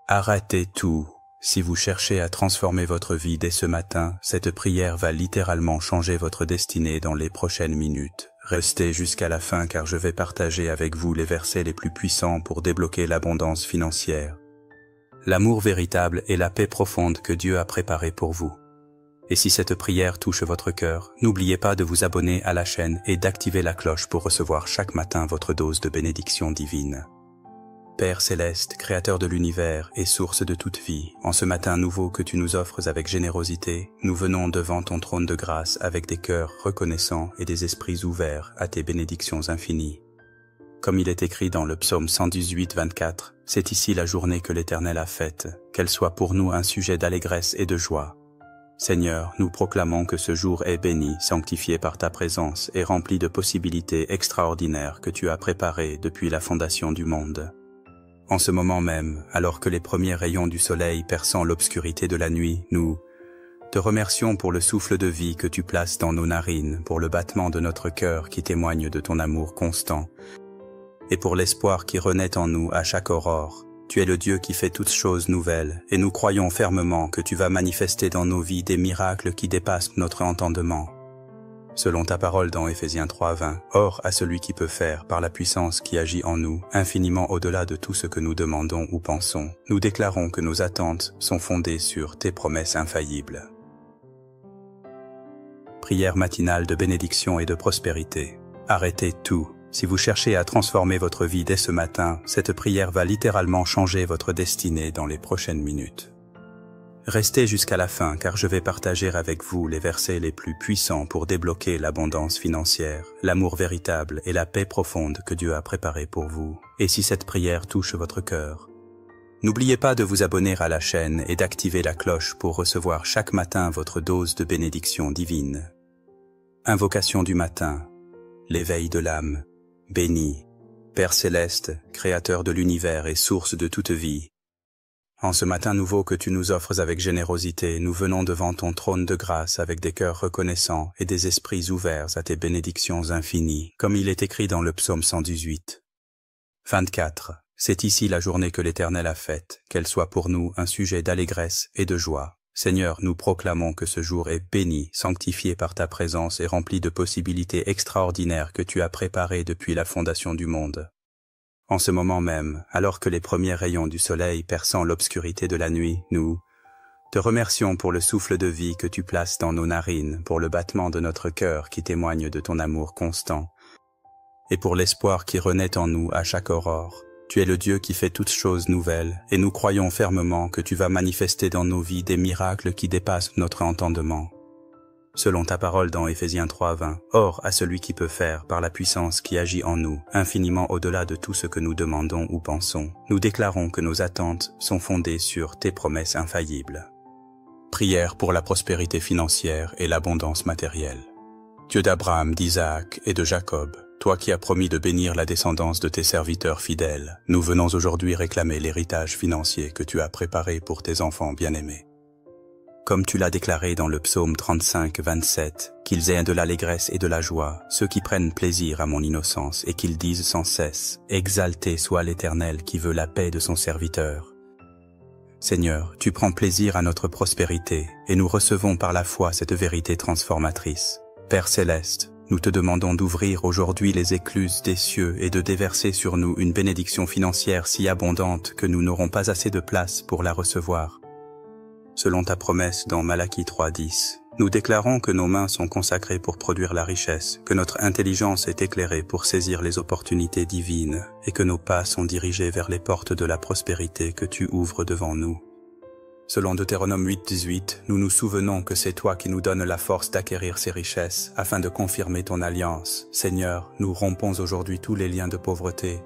Arrêtez tout. Si vous cherchez à transformer votre vie dès ce matin, cette prière va littéralement changer votre destinée dans les prochaines minutes. Restez jusqu'à la fin car je vais partager avec vous les versets les plus puissants pour débloquer l'abondance financière, l'amour véritable et la paix profonde que Dieu a préparée pour vous. Et si cette prière touche votre cœur, n'oubliez pas de vous abonner à la chaîne et d'activer la cloche pour recevoir chaque matin votre dose de bénédiction divine. Père céleste, créateur de l'univers et source de toute vie, en ce matin nouveau que tu nous offres avec générosité, nous venons devant ton trône de grâce avec des cœurs reconnaissants et des esprits ouverts à tes bénédictions infinies. Comme il est écrit dans le psaume 118, 24, c'est ici la journée que l'Éternel a faite, qu'elle soit pour nous un sujet d'allégresse et de joie. Seigneur, nous proclamons que ce jour est béni, sanctifié par ta présence et rempli de possibilités extraordinaires que tu as préparées depuis la fondation du monde. En ce moment même, alors que les premiers rayons du soleil perçant l'obscurité de la nuit, nous te remercions pour le souffle de vie que tu places dans nos narines, pour le battement de notre cœur qui témoigne de ton amour constant, et pour l'espoir qui renaît en nous à chaque aurore. Tu es le Dieu qui fait toutes choses nouvelles, et nous croyons fermement que tu vas manifester dans nos vies des miracles qui dépassent notre entendement. Selon ta parole dans Éphésiens 3:20, « Or à celui qui peut faire, par la puissance qui agit en nous, infiniment au-delà de tout ce que nous demandons ou pensons, nous déclarons que nos attentes sont fondées sur tes promesses infaillibles. » Prière matinale de bénédiction et de prospérité. Arrêtez tout. Si vous cherchez à transformer votre vie dès ce matin, cette prière va littéralement changer votre destinée dans les prochaines minutes. Restez jusqu'à la fin car je vais partager avec vous les versets les plus puissants pour débloquer l'abondance financière, l'amour véritable et la paix profonde que Dieu a préparée pour vous. Et si cette prière touche votre cœur, n'oubliez pas de vous abonner à la chaîne et d'activer la cloche pour recevoir chaque matin votre dose de bénédiction divine. Invocation du matin, l'éveil de l'âme. Béni, Père céleste, créateur de l'univers et source de toute vie. En ce matin nouveau que tu nous offres avec générosité, nous venons devant ton trône de grâce avec des cœurs reconnaissants et des esprits ouverts à tes bénédictions infinies, comme il est écrit dans le psaume 118. 24. C'est ici la journée que l'Éternel a faite, qu'elle soit pour nous un sujet d'allégresse et de joie. Seigneur, nous proclamons que ce jour est béni, sanctifié par ta présence et rempli de possibilités extraordinaires que tu as préparées depuis la fondation du monde. En ce moment même, alors que les premiers rayons du soleil perçant l'obscurité de la nuit, nous te remercions pour le souffle de vie que tu places dans nos narines, pour le battement de notre cœur qui témoigne de ton amour constant, et pour l'espoir qui renaît en nous à chaque aurore. Tu es le Dieu qui fait toutes choses nouvelles, et nous croyons fermement que tu vas manifester dans nos vies des miracles qui dépassent notre entendement. Selon ta parole dans Éphésiens 3:20, « Or à celui qui peut faire, par la puissance qui agit en nous, infiniment au-delà de tout ce que nous demandons ou pensons, nous déclarons que nos attentes sont fondées sur tes promesses infaillibles. » Prière pour la prospérité financière et l'abondance matérielle. Dieu d'Abraham, d'Isaac et de Jacob, toi qui as promis de bénir la descendance de tes serviteurs fidèles, nous venons aujourd'hui réclamer l'héritage financier que tu as préparé pour tes enfants bien-aimés. Comme tu l'as déclaré dans le psaume 35, 27, qu'ils aient de l'allégresse et de la joie, ceux qui prennent plaisir à mon innocence et qu'ils disent sans cesse, « Exalté soit l'Éternel qui veut la paix de son serviteur. » Seigneur, tu prends plaisir à notre prospérité et nous recevons par la foi cette vérité transformatrice. Père céleste, nous te demandons d'ouvrir aujourd'hui les écluses des cieux et de déverser sur nous une bénédiction financière si abondante que nous n'aurons pas assez de place pour la recevoir. Selon ta promesse dans Malachie 3:10, nous déclarons que nos mains sont consacrées pour produire la richesse, que notre intelligence est éclairée pour saisir les opportunités divines et que nos pas sont dirigés vers les portes de la prospérité que tu ouvres devant nous. Selon Deutéronome 8:18, nous nous souvenons que c'est toi qui nous donnes la force d'acquérir ces richesses afin de confirmer ton alliance. Seigneur, nous rompons aujourd'hui tous les liens de pauvreté,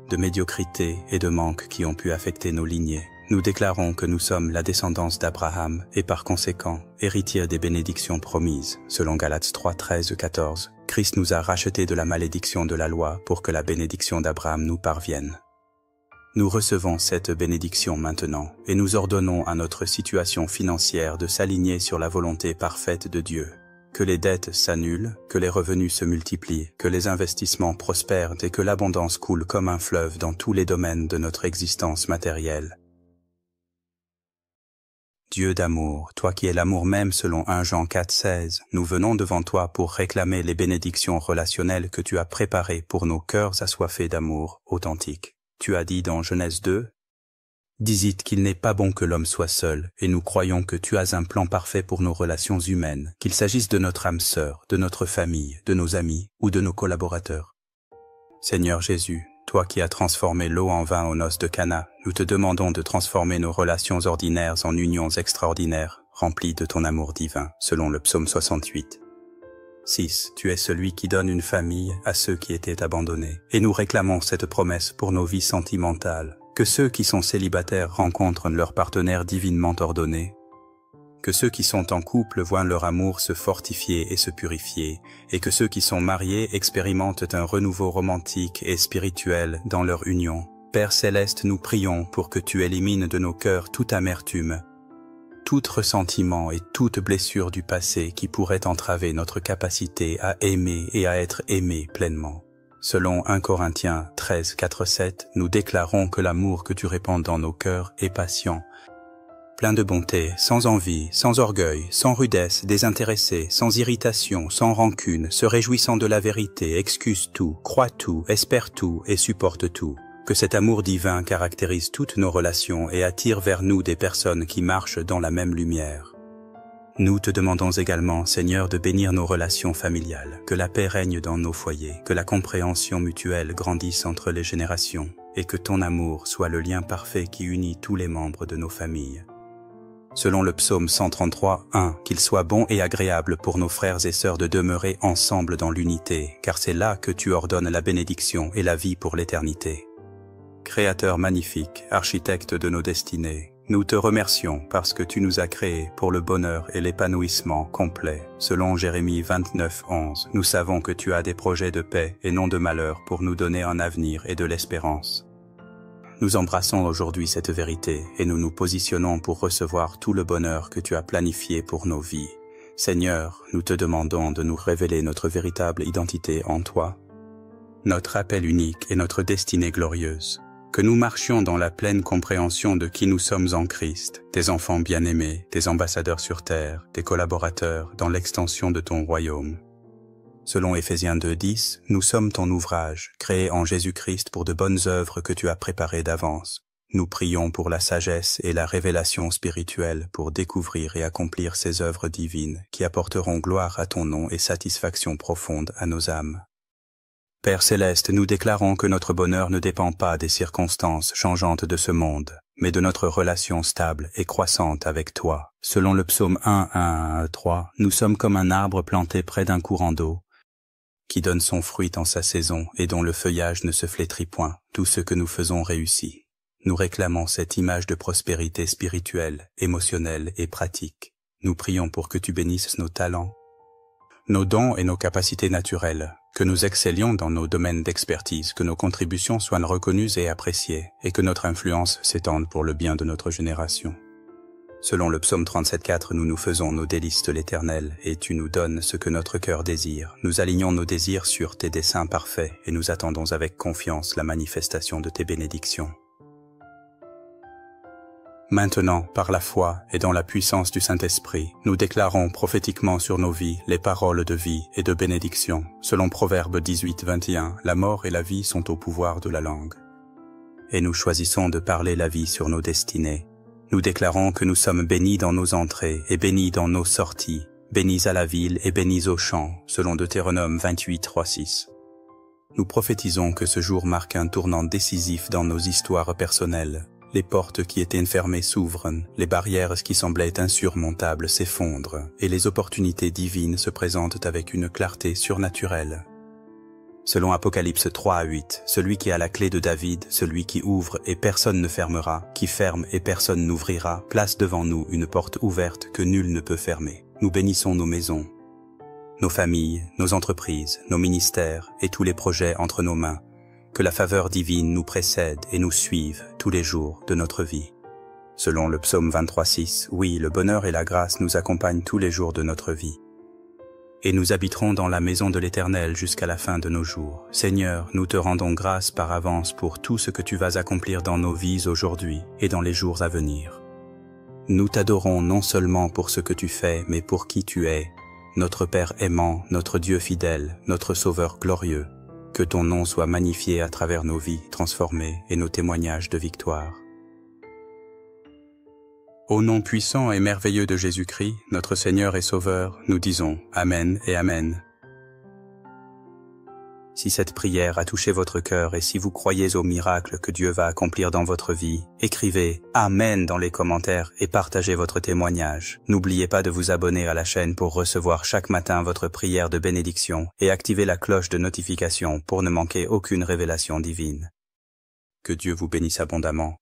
de médiocrité et de manque qui ont pu affecter nos lignées. Nous déclarons que nous sommes la descendance d'Abraham et par conséquent, héritiers des bénédictions promises. Selon Galates 3:13-14, Christ nous a rachetés de la malédiction de la loi pour que la bénédiction d'Abraham nous parvienne. Nous recevons cette bénédiction maintenant et nous ordonnons à notre situation financière de s'aligner sur la volonté parfaite de Dieu. Que les dettes s'annulent, que les revenus se multiplient, que les investissements prospèrent et que l'abondance coule comme un fleuve dans tous les domaines de notre existence matérielle. Dieu d'amour, toi qui es l'amour même selon 1 Jean 4,16, nous venons devant toi pour réclamer les bénédictions relationnelles que tu as préparées pour nos cœurs assoiffés d'amour authentique. Tu as dit dans Genèse 2, « Dis-it qu'il n'est pas bon que l'homme soit seul, et nous croyons que tu as un plan parfait pour nos relations humaines, qu'il s'agisse de notre âme sœur, de notre famille, de nos amis ou de nos collaborateurs. Seigneur Jésus, toi qui as transformé l'eau en vin aux noces de Cana, nous te demandons de transformer nos relations ordinaires en unions extraordinaires, remplies de ton amour divin, selon le psaume 68. 6. Tu es celui qui donne une famille à ceux qui étaient abandonnés. Et nous réclamons cette promesse pour nos vies sentimentales, que ceux qui sont célibataires rencontrent leur partenaire divinement ordonné, que ceux qui sont en couple voient leur amour se fortifier et se purifier, et que ceux qui sont mariés expérimentent un renouveau romantique et spirituel dans leur union. Père Céleste, nous prions pour que tu élimines de nos cœurs toute amertume, tout ressentiment et toute blessure du passé qui pourrait entraver notre capacité à aimer et à être aimé pleinement. Selon 1 Corinthiens 13, 4, 7, nous déclarons que l'amour que tu répands dans nos cœurs est patient, plein de bonté, sans envie, sans orgueil, sans rudesse, désintéressé, sans irritation, sans rancune, se réjouissant de la vérité, excuse tout, croit tout, espère tout et supporte tout. Que cet amour divin caractérise toutes nos relations et attire vers nous des personnes qui marchent dans la même lumière. Nous te demandons également, Seigneur, de bénir nos relations familiales, que la paix règne dans nos foyers, que la compréhension mutuelle grandisse entre les générations, et que ton amour soit le lien parfait qui unit tous les membres de nos familles. Selon le psaume 133, 1, qu'il soit bon et agréable pour nos frères et sœurs de demeurer ensemble dans l'unité, car c'est là que tu ordonnes la bénédiction et la vie pour l'éternité. Créateur magnifique, architecte de nos destinées, nous te remercions parce que tu nous as créés pour le bonheur et l'épanouissement complet. Selon Jérémie 29, 11, nous savons que tu as des projets de paix et non de malheur pour nous donner un avenir et de l'espérance. Nous embrassons aujourd'hui cette vérité et nous nous positionnons pour recevoir tout le bonheur que tu as planifié pour nos vies. Seigneur, nous te demandons de nous révéler notre véritable identité en toi, notre appel unique et notre destinée glorieuse. Que nous marchions dans la pleine compréhension de qui nous sommes en Christ, tes enfants bien-aimés, tes ambassadeurs sur terre, tes collaborateurs dans l'extension de ton royaume. Selon Éphésiens 2:10, nous sommes ton ouvrage, créé en Jésus-Christ pour de bonnes œuvres que tu as préparées d'avance. Nous prions pour la sagesse et la révélation spirituelle pour découvrir et accomplir ces œuvres divines qui apporteront gloire à ton nom et satisfaction profonde à nos âmes. Père Céleste, nous déclarons que notre bonheur ne dépend pas des circonstances changeantes de ce monde, mais de notre relation stable et croissante avec toi. Selon le psaume 1:3, nous sommes comme un arbre planté près d'un courant d'eau, qui donne son fruit en sa saison et dont le feuillage ne se flétrit point. Tout ce que nous faisons réussit. Nous réclamons cette image de prospérité spirituelle, émotionnelle et pratique. Nous prions pour que tu bénisses nos talents, nos dons et nos capacités naturelles, que nous excellions dans nos domaines d'expertise, que nos contributions soient reconnues et appréciées, et que notre influence s'étende pour le bien de notre génération. Selon le psaume 37,4, nous nous faisons nos délices de l'Éternel, et tu nous donnes ce que notre cœur désire. Nous alignons nos désirs sur tes desseins parfaits, et nous attendons avec confiance la manifestation de tes bénédictions. Maintenant, par la foi et dans la puissance du Saint-Esprit, nous déclarons prophétiquement sur nos vies les paroles de vie et de bénédiction. Selon Proverbe 18:21, la mort et la vie sont au pouvoir de la langue. Et nous choisissons de parler la vie sur nos destinées. Nous déclarons que nous sommes bénis dans nos entrées et bénis dans nos sorties, bénis à la ville et bénis aux champs, selon Deutéronome 28:3-6. Nous prophétisons que ce jour marque un tournant décisif dans nos histoires personnelles. Les portes qui étaient fermées s'ouvrent, les barrières qui semblaient insurmontables s'effondrent, et les opportunités divines se présentent avec une clarté surnaturelle. Selon Apocalypse 3:8, celui qui a la clé de David, celui qui ouvre et personne ne fermera, qui ferme et personne n'ouvrira, place devant nous une porte ouverte que nul ne peut fermer. Nous bénissons nos maisons, nos familles, nos entreprises, nos ministères et tous les projets entre nos mains. Que la faveur divine nous précède et nous suive tous les jours de notre vie. Selon le psaume 23:6, oui, le bonheur et la grâce nous accompagnent tous les jours de notre vie. Et nous habiterons dans la maison de l'Éternel jusqu'à la fin de nos jours. Seigneur, nous te rendons grâce par avance pour tout ce que tu vas accomplir dans nos vies aujourd'hui et dans les jours à venir. Nous t'adorons non seulement pour ce que tu fais, mais pour qui tu es, notre Père aimant, notre Dieu fidèle, notre Sauveur glorieux. Que ton nom soit magnifié à travers nos vies transformées et nos témoignages de victoire. Au nom puissant et merveilleux de Jésus-Christ, notre Seigneur et Sauveur, nous disons Amen et Amen. Si cette prière a touché votre cœur et si vous croyez au miracle que Dieu va accomplir dans votre vie, écrivez « Amen » dans les commentaires et partagez votre témoignage. N'oubliez pas de vous abonner à la chaîne pour recevoir chaque matin votre prière de bénédiction et activez la cloche de notification pour ne manquer aucune révélation divine. Que Dieu vous bénisse abondamment.